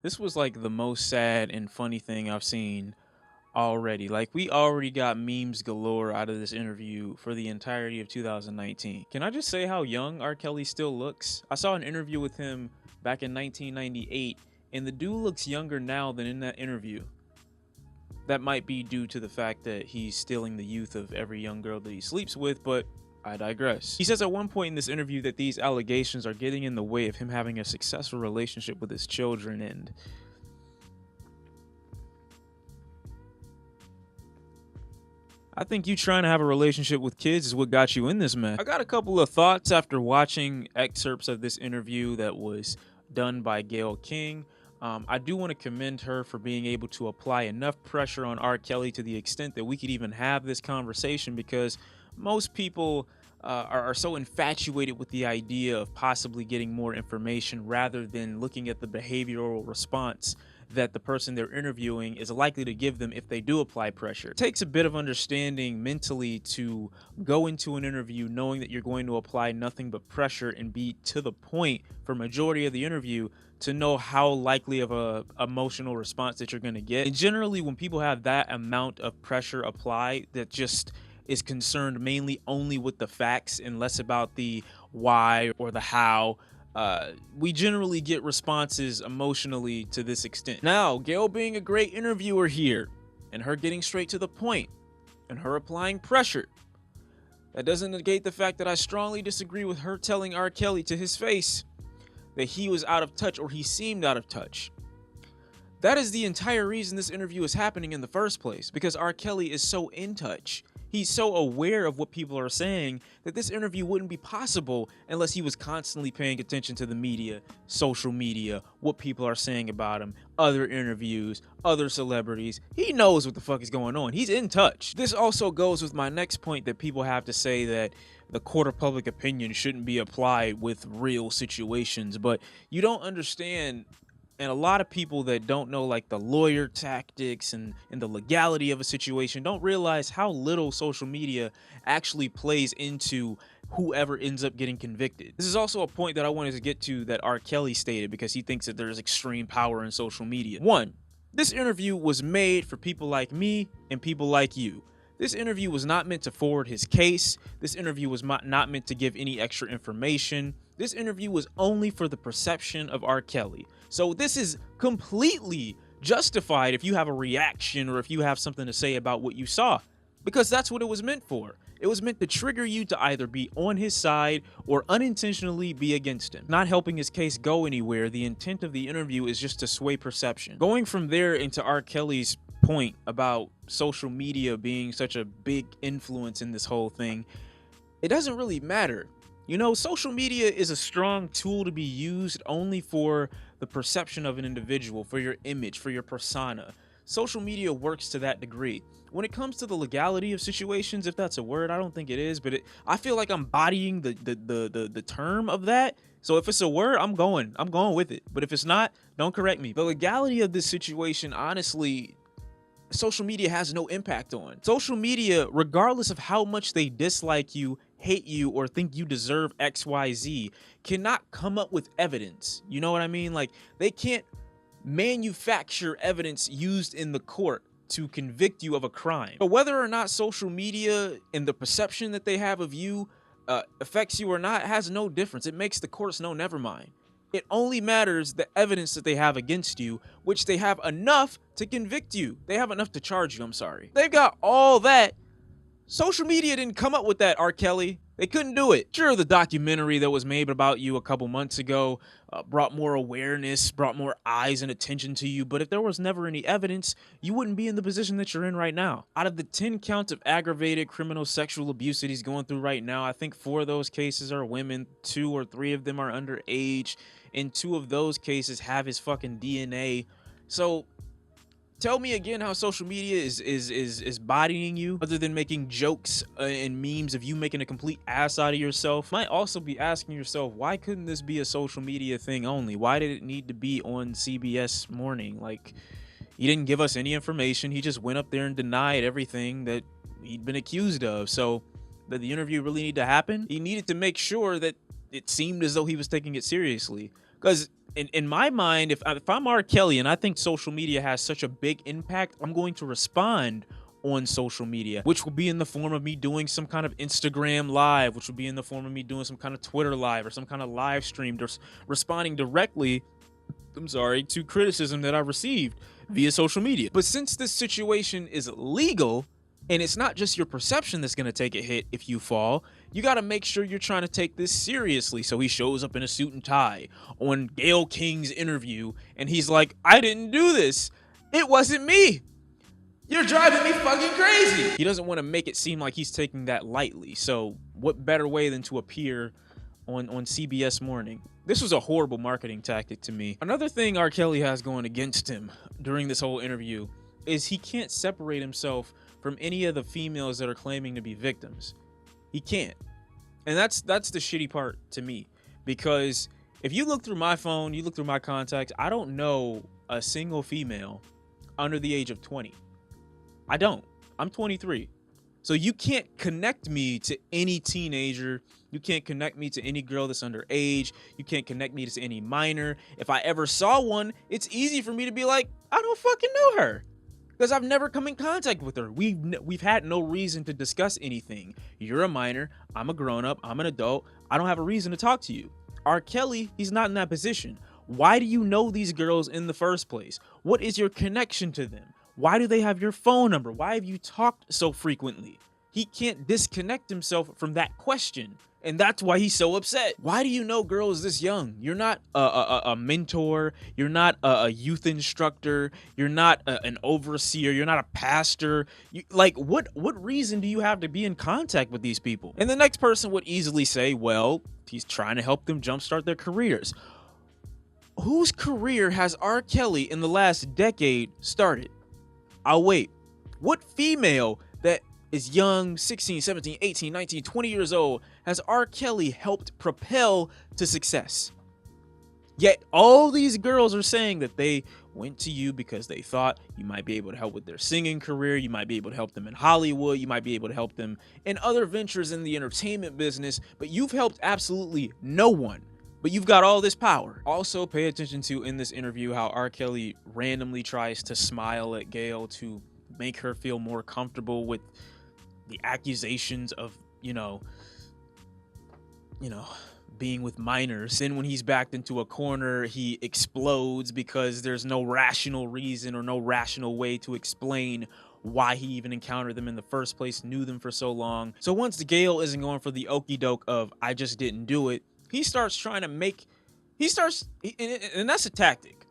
This was like the most sad and funny thing I've seen already. Like, we already got memes galore out of this interview for the entirety of 2019. Can I just say how young R. Kelly still looks? I saw an interview with him back in 1998, and the dude looks younger now than in that interview. That might be due to the fact that he's stealing the youth of every young girl that he sleeps with, but I digress. He says at one point in this interview that these allegations are getting in the way of him having a successful relationship with his children, and I think you trying to have a relationship with kids is what got you in this mess. I got a couple of thoughts after watching excerpts of this interview that was done by Gayle King. I do want to commend her for being able to apply enough pressure on R. Kelly to the extent that we could even have this conversation, because most people are so infatuated with the idea of possibly getting more information rather than looking at the behavioral response that the person they're interviewing is likely to give them if they do apply pressure. It takes a bit of understanding mentally to go into an interview knowing that you're going to apply nothing but pressure and be to the point for majority of the interview to know how likely of a emotional response that you're going to get. And generally, when people have that amount of pressure applied that just is concerned mainly only with the facts and less about the why or the how, we generally get responses emotionally to this extent. Now, Gayle being a great interviewer here, and her getting straight to the point, and her applying pressure, that doesn't negate the fact that I strongly disagree with her telling R. Kelly to his face that he was out of touch, or he seemed out of touch. That is the entire reason this interview is happening in the first place, because R. Kelly is so in touch. He's so aware of what people are saying that this interview wouldn't be possible unless he was constantly paying attention to the media, social media, what people are saying about him, other interviews, other celebrities. He knows what the fuck is going on. He's in touch. This also goes with my next point that people have to say that the court of public opinion shouldn't be applied with real situations, but you don't understand. And a lot of people that don't know like the lawyer tactics and the legality of a situation don't realize how little social media actually plays into whoever ends up getting convicted. This is also a point that I wanted to get to that R. Kelly stated, because he thinks that there's extreme power in social media. One, this interview was made for people like me and people like you. This interview was not meant to forward his case. This interview was not meant to give any extra information. This interview was only for the perception of R. Kelly. So this is completely justified if you have a reaction or if you have something to say about what you saw, because that's what it was meant for. It was meant to trigger you to either be on his side or unintentionally be against him. Not helping his case go anywhere, the intent of the interview is just to sway perception. Going from there into R. Kelly's point about social media being such a big influence in this whole thing, it doesn't really matter. You know, social media is a strong tool to be used only for the perception of an individual, for your image, for your persona. Social media works to that degree. When it comes to the legality of situations, if that's a word, I don't think it is, but I feel like I'm bodying the term of that. So if it's a word, I'm going with it. But if it's not, don't correct me. The legality of this situation, honestly, social media has no impact on. Social media, regardless of how much they dislike you, hate you, or think you deserve XYZ, cannot come up with evidence. You know what I mean? Like, they can't manufacture evidence used in the court to convict you of a crime. But whether or not social media and the perception that they have of you affects you or not has no difference. It makes the courts know, never mind. It only matters the evidence that they have against you, which they have enough to convict you. They have enough to charge you, I'm sorry. They've got all that. Social media didn't come up with that, R. Kelly. They couldn't do it. Sure, the documentary that was made about you a couple months ago brought more awareness, brought more eyes and attention to you, but if there was never any evidence, you wouldn't be in the position that you're in right now. Out of the 10 counts of aggravated criminal sexual abuse that he's going through right now, I think 4 of those cases are women, 2 or 3 of them are underage, and 2 of those cases have his fucking DNA. So tell me again how social media is bodying you, other than making jokes and memes of you making a complete ass out of yourself. Might also be asking yourself, why couldn't this be a social media thing only? Why did it need to be on CBS Morning? Like, he didn't give us any information. He just went up there and denied everything that he'd been accused of. So did the interview really need to happen? He needed to make sure that it seemed as though he was taking it seriously. Because in my mind, if I'm R. Kelly and I think social media has such a big impact, I'm going to respond on social media, which will be in the form of me doing some kind of Instagram live, which will be in the form of me doing some kind of Twitter live or some kind of live stream, just responding directly, to criticism that I received via social media. But since this situation is legal, and it's not just your perception that's going to take a hit if you fall, you got to make sure you're trying to take this seriously. So he shows up in a suit and tie on Gayle King's interview, and he's like, I didn't do this. It wasn't me. You're driving me fucking crazy. He doesn't want to make it seem like he's taking that lightly. So what better way than to appear on CBS Morning? This was a horrible marketing tactic to me. Another thing R. Kelly has going against him during this whole interview is he can't separate himself from any of the females that are claiming to be victims. He can't. And that's the shitty part to me, because if you look through my phone, you look through my contacts, I don't know a single female under the age of 20. I don't. I'm 23. So you can't connect me to any teenager. You can't connect me to any girl that's underage. You can't connect me to any minor. If I ever saw one, it's easy for me to be like, I don't fucking know her, because I've never come in contact with her. We've had no reason to discuss anything. You're a minor. I'm a grown-up. I'm an adult. I don't have a reason to talk to you. R. Kelly, he's not in that position. Why do you know these girls in the first place? What is your connection to them? Why do they have your phone number? Why have you talked so frequently? He can't disconnect himself from that question, and that's why he's so upset. Why do you know girls this young? You're not a mentor. You're not a youth instructor. You're not an overseer. You're not a pastor. What reason do you have to be in contact with these people? And the next person would easily say, well, he's trying to help them jumpstart their careers. Whose career has R. Kelly in the last decade started? I'll wait. What female that is young, 16, 17, 18, 19, 20 years old, has R. Kelly helped propel to success? Yet all these girls are saying that they went to you because they thought you might be able to help with their singing career, you might be able to help them in Hollywood, you might be able to help them in other ventures in the entertainment business, but you've helped absolutely no one. But you've got all this power. Also, pay attention to, in this interview, how R. Kelly randomly tries to smile at Gayle to make her feel more comfortable with the accusations of, being with minors. Then when he's backed into a corner, he explodes because there's no rational reason or no rational way to explain why he even encountered them in the first place, knew them for so long. So once the Gayle isn't going for the okie doke of, I just didn't do it, he starts trying to and that's a tactic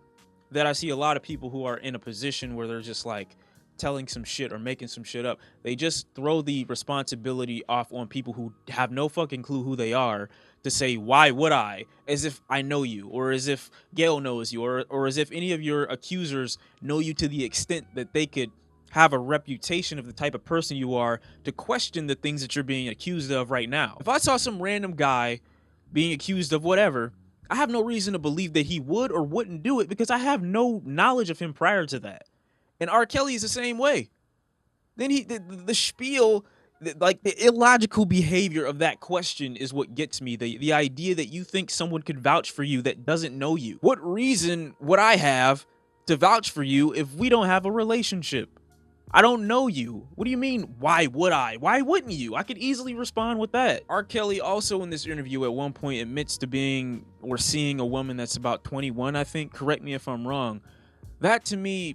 that I see a lot of people who are in a position where they're just like telling some shit or making some shit up. They just throw the responsibility off on people who have no fucking clue who they are to say, why would I? As if I know you, or as if Gayle knows you, or as if any of your accusers know you to the extent that they could have a reputation of the type of person you are to question the things that you're being accused of right now. If I saw some random guy being accused of whatever, I have no reason to believe that he would or wouldn't do it because I have no knowledge of him prior to that. And R. Kelly is the same way. Then the spiel, like the illogical behavior of that question is what gets me. The idea that you think someone could vouch for you that doesn't know you. What reason would I have to vouch for you if we don't have a relationship? I don't know you. What do you mean, why would I? Why wouldn't you? I could easily respond with that. R. Kelly also in this interview at one point admits to being or seeing a woman that's about 21, I think. Correct me if I'm wrong. That to me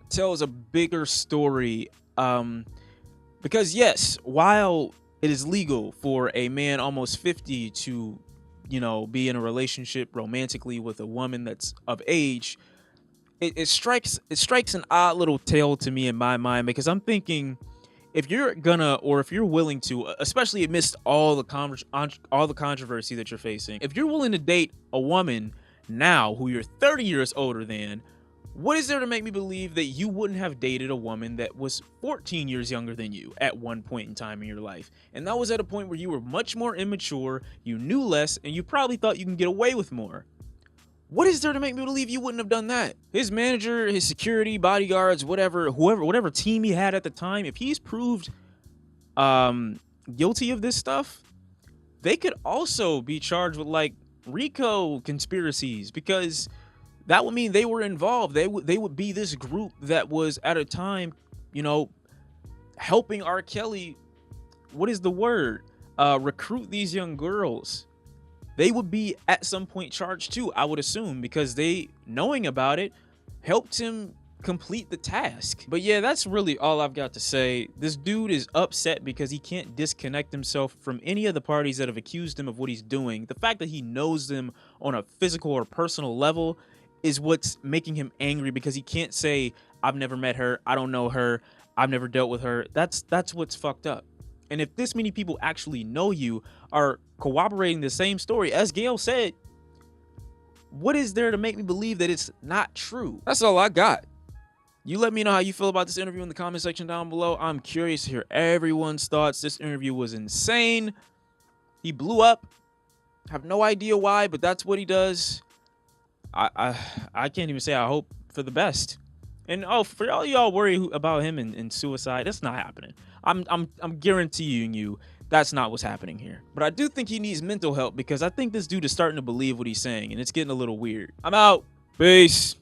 tells a bigger story. Because yes, while it is legal for a man almost 50 to, be in a relationship romantically with a woman that's of age, it strikes an odd little tale to me in my mind, because I'm thinking, if you're willing to, especially amidst all the controversy that you're facing, if you're willing to date a woman now who you're 30 years older than, what is there to make me believe that you wouldn't have dated a woman that was 14 years younger than you at one point in time in your life? And that was at a point where you were much more immature, you knew less, and you probably thought you can get away with more. What is there to make me believe you wouldn't have done that? His manager, his security, bodyguards, whatever team he had at the time, if he's proved guilty of this stuff, they could also be charged with like RICO conspiracies, because that would mean they were involved. They would be this group that was at a time, you know, helping R. Kelly, what is the word? Recruit these young girls. They would be at some point charged too, I would assume, because they, knowing about it, helped him complete the task. But yeah, that's really all I've got to say. This dude is upset because he can't disconnect himself from any of the parties that have accused him of what he's doing. The fact that he knows them on a physical or personal level is what's making him angry, because he can't say, I've never met her, I don't know her, I've never dealt with her. That's what's fucked up. And if this many people actually know you, are corroborating the same story, as Gayle said, what is there to make me believe that it's not true? That's all I got. You let me know how you feel about this interview in the comment section down below. I'm curious to hear everyone's thoughts. This interview was insane. He blew up. I have no idea why, but that's what he does. I can't even say I hope for the best. And oh, for all y'all worry about him and suicide, that's not happening. I'm guaranteeing you that's not what's happening here. But I do think he needs mental help, because I think this dude is starting to believe what he's saying, and it's getting a little weird. I'm out. Peace.